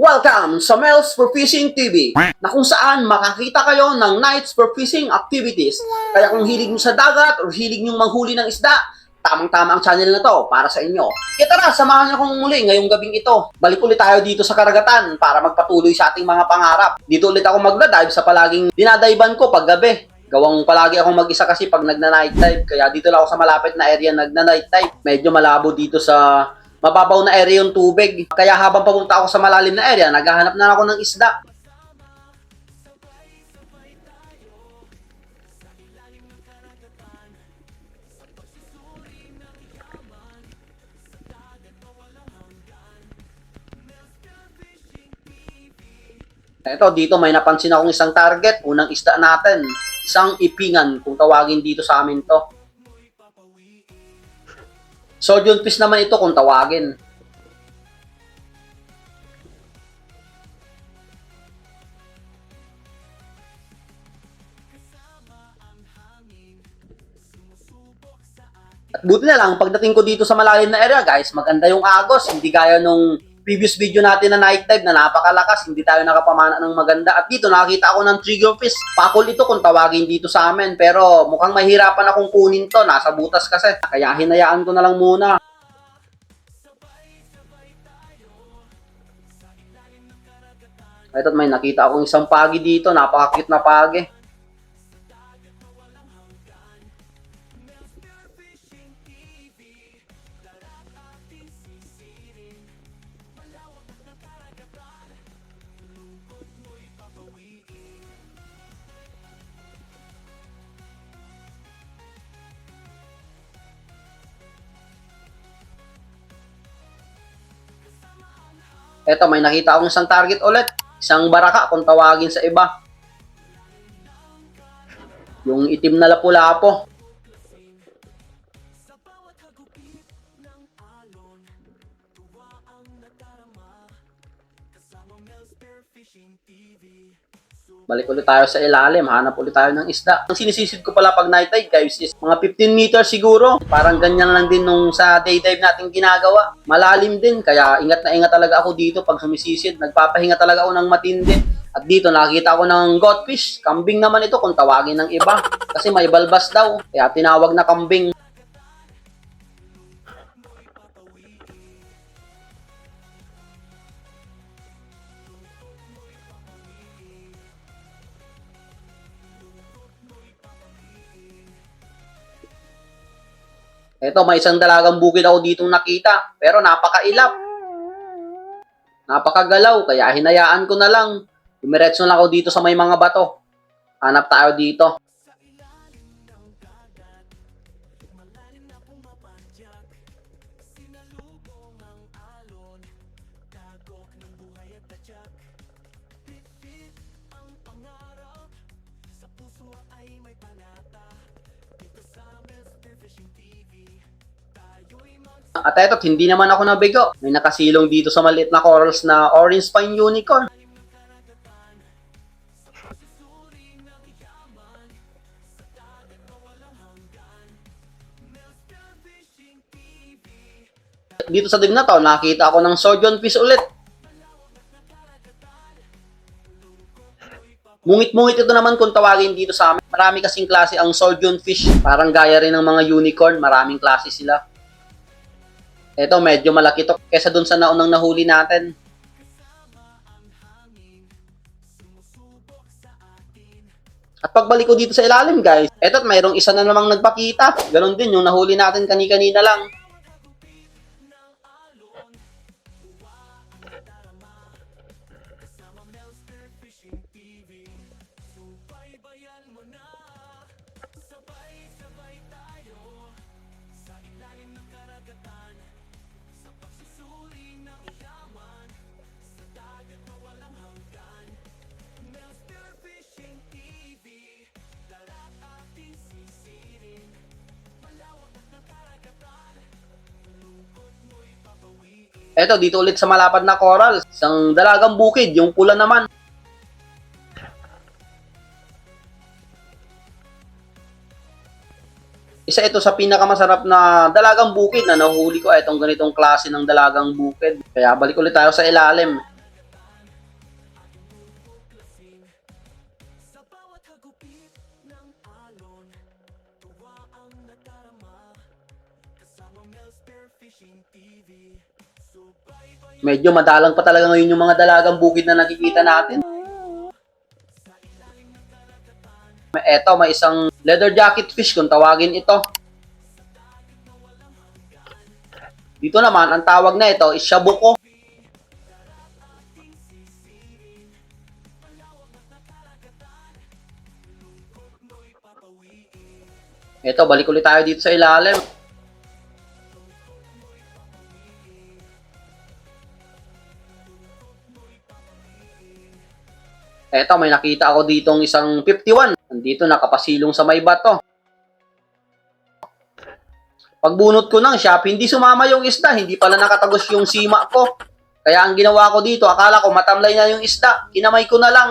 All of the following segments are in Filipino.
Welcome sa Mel's for Fishing TV, na kung saan makakita kayo ng nights for fishing activities. Kaya kung hilig nyo sa dagat o hilig nyo manghuli ng isda, tamang-tama ang channel na to para sa inyo. Kaya tara, samahan nyo kong muli ngayong gabing ito. Balik ulit tayo dito sa karagatan para magpatuloy sa ating mga pangarap. Dito ulit ako magdadive sa palaging dinadaiban ko pag gabi. Gawang palagi akong mag-isa kasi pag nagna-night dive. Kaya dito lang ako sa malapit na area nagna-night dive. Medyo malabo dito sa mababaw na area yung tubig. Kaya habang papunta ako sa malalim na area, naghahanap na ako ng isda. Ito, dito may napansin akong isang target. Unang isda natin. Isang ipingan, kung tawagin dito sa amin to. Sodium fish naman ito kung tawagin. At buti na lang, pagdating ko dito sa malalim na area, guys, maganda yung agos. Hindi gaya nung previous video natin na night dive na napakalakas, hindi tayo nakapamana ng maganda. At dito, nakakita ako ng triggerfish. Pakol ito kung tawagin dito sa amin. Pero mukhang mahirapan akong kunin to. Nasa butas kasi. Kaya hinayaan ko na lang muna. Ito, may nakita akong isang pagi dito. Napaka-cute na pagi. Eto, may nakita akong isang target ulit. Isang baraka kung tawagin sa iba. Yung itim na lapu-lapo. Balik ulit tayo sa ilalim, hanap ulit tayo ng isda. Ang sinisisid ko pala pag night dive, guys, is mga 15 meters siguro. Parang ganyan lang din nung sa day dive natin ginagawa. Malalim din, kaya ingat na ingat talaga ako dito pag sumisisid. Nagpapahinga talaga ako ng matindi. At dito nakita ko ng goldfish. Kambing naman ito kung tawagin ng iba. Kasi may balbas daw, kaya tinawag na kambing. Eto, may isang dalagang bukid ako ditong nakita, pero napakailap. Napakagalaw, kaya hinayaan ko na lang. Dumiretso lang ako dito sa may mga bato. Hanap tayo dito. At eto, hindi naman ako nabigo. May nakasilong dito sa maliit na corals na orange spine unicorn. Dito sa dig na to, nakita ako ng sodium fish ulit. Mungit-mungit ito naman kung tawagin dito sa amin. Marami kasing klase ang sodium fish. Parang gaya rin ng mga unicorn, maraming klase sila. Ito, medyo malaki to kesa dun sa naunang nahuli natin. At pagbalik ko dito sa ilalim, guys, eto, mayroong isa na namang nagpakita. Ganon din yung nahuli natin kani-kanina lang. Eto, dito ulit sa malapad na coral. Isang dalagang bukid, yung pula naman. Isa ito sa pinakamasarap na dalagang bukid na nahuli ko. Itong ganitong klase ng dalagang bukid. Kaya balik ulit tayo sa ilalim. Medyo madalang pa talaga ngayon yung mga dalagang bukid na nakikita natin. Eto, may isang leather jacket fish kung tawagin ito. Dito naman, ang tawag na ito is shabuko. Eto, balik ulit tayo dito sa ilalim. Eto, may nakita ako ditong isang 51. Nandito, nakapasilong sa may bato. Pagbunot ko ng shop, hindi sumama yung isda. Hindi pala nakatagos yung sima ko. Kaya ang ginawa ko dito, akala ko matamlay na yung isda. Kinamay ko na lang.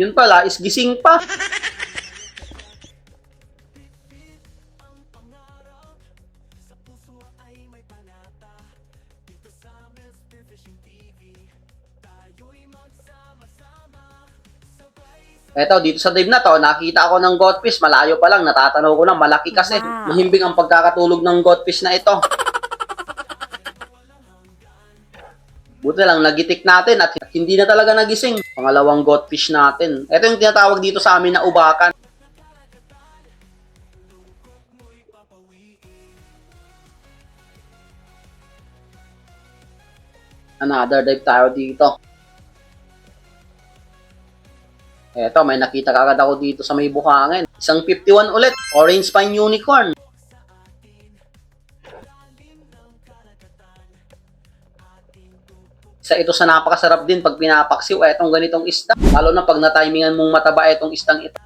Yun pala, is gising pa. Eto, dito sa dive na to, nakita ako ng goldfish. Malayo pa lang, natatanaw ko lang. Malaki kasi. Wow. Mahimbing ang pagkakatulog ng goldfish na ito. Buti lang, nagitik natin at hindi na talaga nagising. Pangalawang goldfish natin. Ito yung tinatawag dito sa amin na ubakan. Another dive tayo dito. Eto, may nakita kagad ako dito sa may buhangin. Isang 51 ulit. Orange Spine Unicorn. Isa ito sa napakasarap din pag pinapaksiw. Etong ganitong isda. Lalo na pag na-timingan mong mataba etong isdang ito.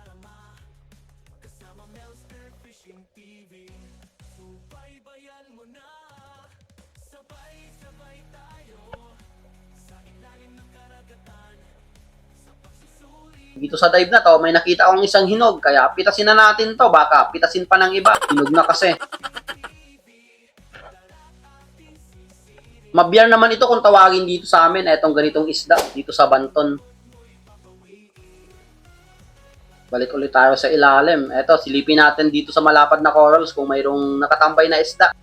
Dito sa dive na to, may nakita akong isang hinog. Kaya pitasin na natin to. Baka pitasin pa ng iba. Hinog na kasi. Mabyar naman ito kung tawagin dito sa amin. Etong ganitong isda. Dito sa Banton. Balik ulit tayo sa ilalim. Eto, silipin natin dito sa malapad na corals kung mayroong nakatambay na isda.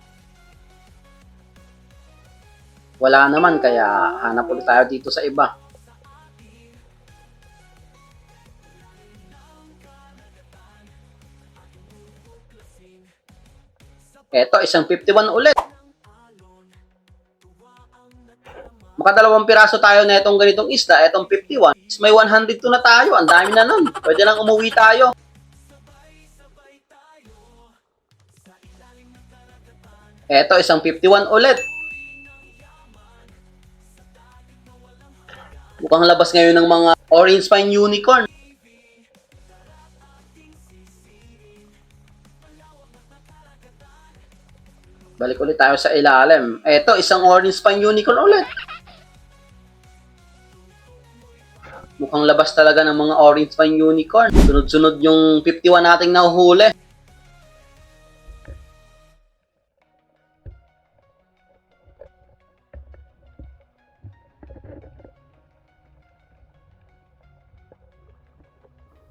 Wala naman. Kaya hanap ulit tayo dito sa iba. Eto, isang 51 ulit. Makadalawang piraso tayo na itong ganitong isda, etong 51. May 102 na tayo, ang dami na nun. Pwede lang umuwi tayo. Eto, isang 51 ulit. Mukhang labas ngayon ng mga Orange Spine Unicorn. Balik ulit tayo sa ilalim. Eto, isang Orange Spine Unicorn ulit. Mukhang labas talaga ng mga Orange Spine Unicorn. Sunod-sunod yung 51 nating nahuhuli.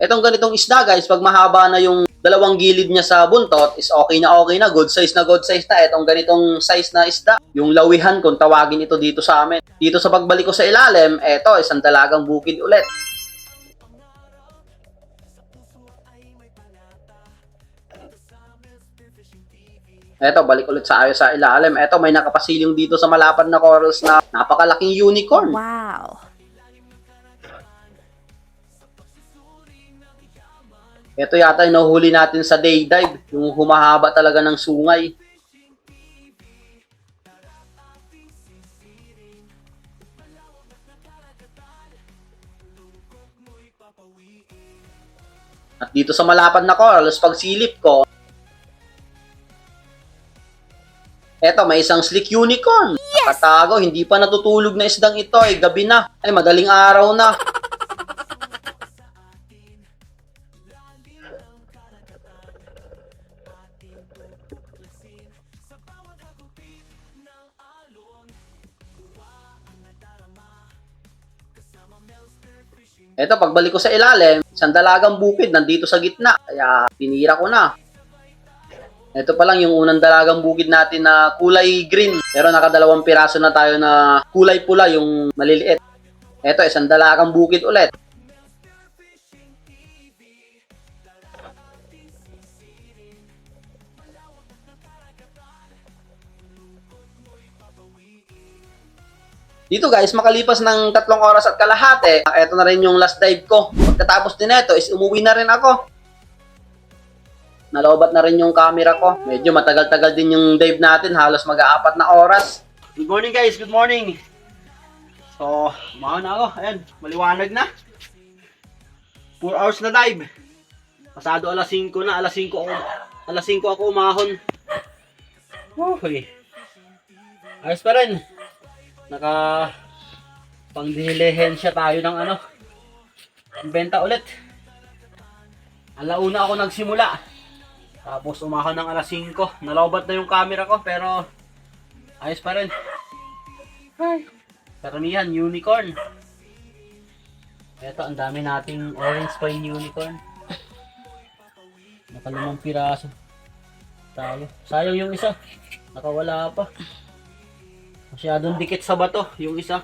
Etong ganitong isda guys, pag mahaba na yung dalawang gilid niya sa buntot, is okay na, good size na Etong ganitong size na isda, yung lawihan kung tawagin ito dito sa amin. Dito sa pagbalik ko sa ilalim, eto, isang dalagang bukid ulit. Eto, balik ulit sa ayos sa ilalim. Eto, may nakapasiling dito sa malapad na corals na napakalaking unicorn. Wow. Ito yata yung nahuhuli natin sa day dive, yung humahaba talaga ng sungay. At dito sa malapad na corals, pag silip ko, Eto, may isang slick unicorn. Nakatago, hindi pa natutulog na isdang ito. Gabi na. Madaling araw na. Eto, pagbalik ko sa ilalim, isang dalagang bukid nandito sa gitna. Kaya, pinira ko na. Ito pa lang yung unang dalagang bukid natin na kulay green. Pero nakadalawang piraso na tayo na kulay pula, yung maliliit. Ito, isang dalagang bukid ulit. Dito guys, makalipas ng 3 oras at kalahati, ito na rin yung last dive ko. Pagkatapos din ito is umuwi na rin ako. Nalobat na rin yung camera ko. Medyo matagal-tagal din yung dive natin, halos mag-4 na oras. Good morning guys, good morning. So, umahan na ako. Ayan, maliwanag na. 4 hours na dive. Pasado alas 5 na, alas 5 ako umahon. Okay. Ayos pa rin. Naka pangdilihensya tayo ng benta ulit. Alauna ako nagsimula. Tapos umahon ng alas 5. Nalobat na yung camera ko pero ayos pa rin. Ay, karamihan unicorn. Ito, ang dami nating orange spine unicorn. Nakalimang piraso tayo. Sayang yung isa. Nakawala pa. Masyadong dikit sa bato yung isa.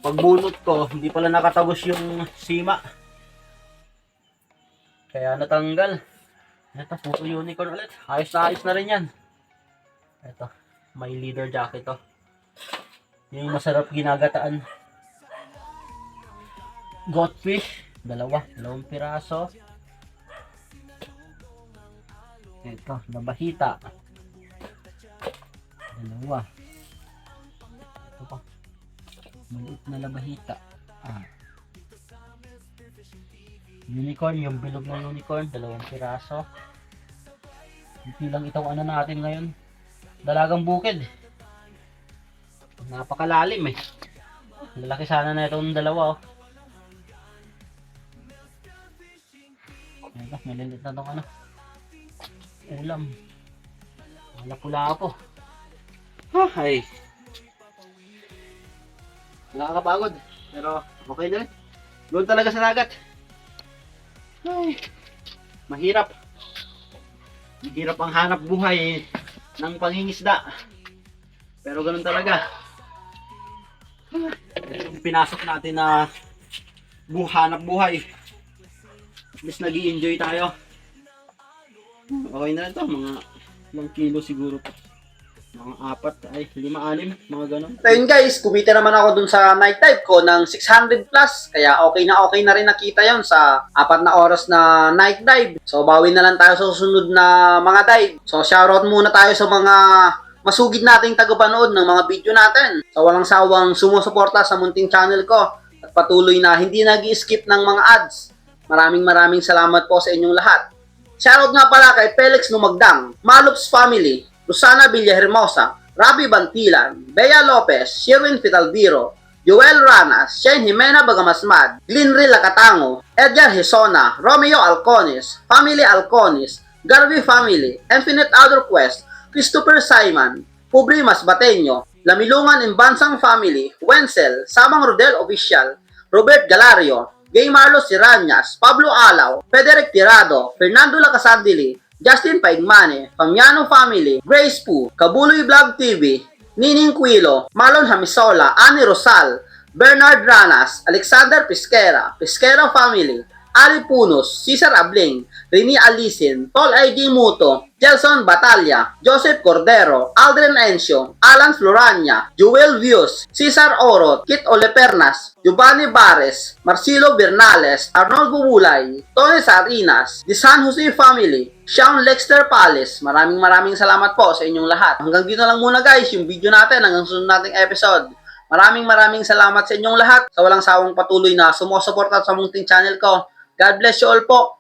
Pagbunot ko, hindi pala nakatagos yung sima. Kaya natanggal. Ito, puro unicorn ulit. Ayos na rin yan. Ito, may leader jacket to. Yung masarap ginagataan. Goldfish, dalawang piraso. Ito, nabahita. Dalawa. Ito pa. Maliit na labahita. Unicorn, yung bilog na unicorn, 2 piraso. Hindi lang itong natin ngayon. Dalagang bukid. Napakalalim eh. Lalaki sana na itong dalawa oh. Ito, malilit na itong ulam. Pula po. Ay. Nakakapagod. Pero okay na rin. Doon talaga sa dagat. Ay. Mahirap. Mahirap ang hanap buhay ng pangingisda. Pero ganun talaga. Yung pinasok natin na hanap buhay. At least nag-i-enjoy tayo. Okay na rin to. Mga ilang kilo siguro po. Mga 4, 5, 6, mga ganun. So yun guys, kumita naman ako dun sa night dive ko ng 600 plus. Kaya okay na rin nakita yon sa 4 na oras na night dive. So bawi na lang tayo sa susunod na mga dive. So shoutout muna tayo sa mga masugid nating tagapanood ng mga video natin. So walang sawang sumusuporta sa munting channel ko. At patuloy na hindi nag-i-skip ng mga ads. Maraming salamat po sa inyong lahat. Shoutout nga pala kay Felix Lumagdang, Malups Family, Rosana Villahermosa, Rabi Bantilan, Bea Lopez, Sherwin Fitalbiro, Joel Ranas, Shane Jimena Bagamasmad, Glenry Lacatango, Edgar Hesona, Romeo Alconis, Family Alconis, Garvey Family, Infinite Other Quest, Christopher Simon, Publi Masbateño, Lamilungan Imbansang Family, Wenzel, Samang Rodel Official, Robert Galario, Gay Marlos Siranyas, Pablo Alaw, Federic Tirado, Fernando Lacasandili, Justin Paigmane, Pamiano Family, Grace Pu, Kabuloy Vlog TV, Nining Quilo, Marlon Hamisola, Annie Rosal, Bernard Ranas, Alexander Pesquera, Pesquera Family, Ali Punos, Cesar Abling, Rini Alisin, Tol ID Muto, Jelson Batalla, Joseph Cordero, Aldrin Encio, Alan Florania, Joel Vios, Cesar Orot, Kit Olepernas, Giovanni Bares, Marcelo Bernales, Arnold Bubulay, Tony Sarinas, The San Jose Family, Sean Lexter Palace. Maraming salamat po sa inyong lahat. Hanggang dito lang muna guys yung video natin hanggang sunod nating episode. Maraming salamat sa inyong lahat sa walang sawang patuloy na sumusuporta sa munting channel ko. God bless you all po.